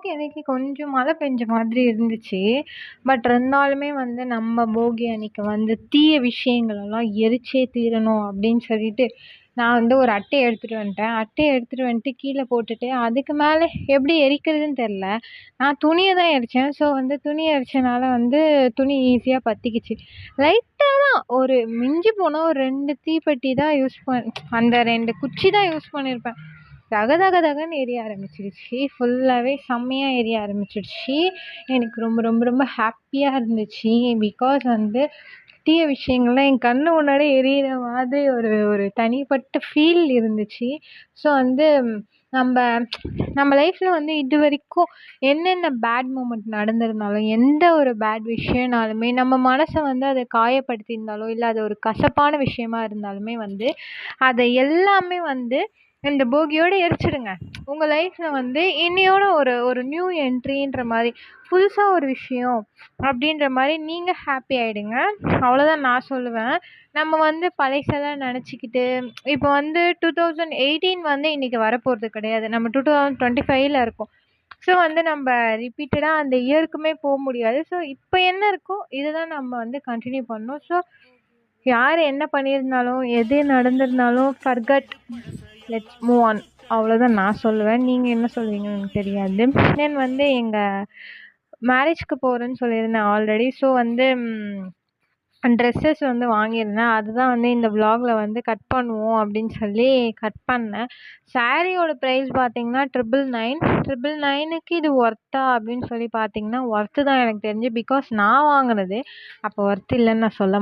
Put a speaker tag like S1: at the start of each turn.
S1: போகி அன்னைக்கு கொஞ்சம் மழை பெஞ்ச மாதிரி இருந்துச்சு. பட் இருந்தாலுமே வந்து நம்ம போகி அன்னைக்கு வந்து தீய விஷயங்களெல்லாம் எரிச்சே தீரணும் அப்படின்னு சொல்லிட்டு நான் வந்து ஒரு அட்டைய எடுத்துட்டு வந்துட்டேன். அட்டைய எடுத்துட்டு வந்துட்டு கீழ போட்டுட்டு, அதுக்கு மேல எப்படி எரிக்கிறதுன்னு தெரியல. நான் துணிய தான் எரிச்சேன். ஸோ வந்து துணி எரிச்சனால வந்து துணி ஈஸியா பத்திக்கிச்சு. லைட்டா தான் ஒரு மிஞ்சி போனா ஒரு 2 தீப்பெட்டி தான் அந்த 2 குச்சி தான் யூஸ் பண்ணியிருப்பேன். தக தக தகன்னு எரிய ஆரம்பிச்சிருச்சு. ஃபுல்லாவே செம்மையா எரிய ஆரம்பிச்சிருச்சு. எனக்கு ரொம்ப ரொம்ப ரொம்ப ஹாப்பியா இருந்துச்சு. பிகாஸ் வந்து தீய விஷயங்கள்லாம் என் கண்ணு முன்னாடியே எரியிற மாதிரி ஒரு ஒரு தனிப்பட்ட ஃபீல் இருந்துச்சு. ஸோ வந்து நம்ப நம்ம லைஃப்ல வந்து இதுவரைக்கும் என்னென்ன பேட் மூமெண்ட் நடந்திருந்தாலும், எந்த ஒரு பேட் விஷயம்னாலுமே நம்ம மனச வந்து அத காயப்படுத்தியிருந்தாலோ, இல்ல அது ஒரு கசப்பான விஷயமா இருந்தாலுமே வந்து, அத எல்லாமே வந்து இந்த போகியோட எரிச்சிடுங்க. உங்க லைஃப்ல வந்து இன்னையோட ஒரு ஒரு நியூ என்ட்ரின்ற மாரி, புதுசா ஒரு விஷயம் அப்படின்ற மாரி நீங்க ஹாப்பி ஆயிடுங்க. அவ்வளோதான் நான் சொல்லுவேன். நம்ம வந்து பழசெல்லாம் நெனச்சுக்கிட்டு இப்போ வந்து 2018 வந்து இன்னைக்கு வரப்போறது கிடையாது. நம்ம 2025ல இருக்கோம். ஸோ வந்து நம்ப ரிப்பீட்டடா அந்த இயருக்குமே முடியாது. ஸோ இப்ப என்ன இருக்கோ, இத தான் நம்ம வந்து கன்டின்யூ பண்ணணும். ஸோ யார் என்ன பண்ணியிருந்தாலும், எது நடந்திருந்தாலும் ஃபர்கெட், லெட்ஸ் மூவ் ஆன். அவ்வளோதான் நான் சொல்லுவேன். நீங்க என்ன சொல்லுவீங்கன்னு எனக்கு தெரியாது. தென் வந்து எங்க மேரேஜ்க்கு போறேன்னு சொல்லியிருந்தேன் ஆல்ரெடி. ஸோ வந்து ட்ரெஸ்ஸஸ் வந்து வாங்கியிருந்தேன். அதுதான் வந்து இந்த விலாகில வந்து கட் பண்ணுவோம் அப்படின்னு சொல்லி கட் பண்ணேன். சாரியோட ப்ரைஸ் பார்த்தீங்கன்னா 999க்கு இது ஒர்த்தா அப்படின்னு சொல்லி பார்த்தீங்கன்னா, ஒர்த்து தான் எனக்கு தெரிஞ்சு. பிகாஸ் நான் வாங்குனது. அப்போ ஒர்த் இல்லன்னு நான் சொல்ல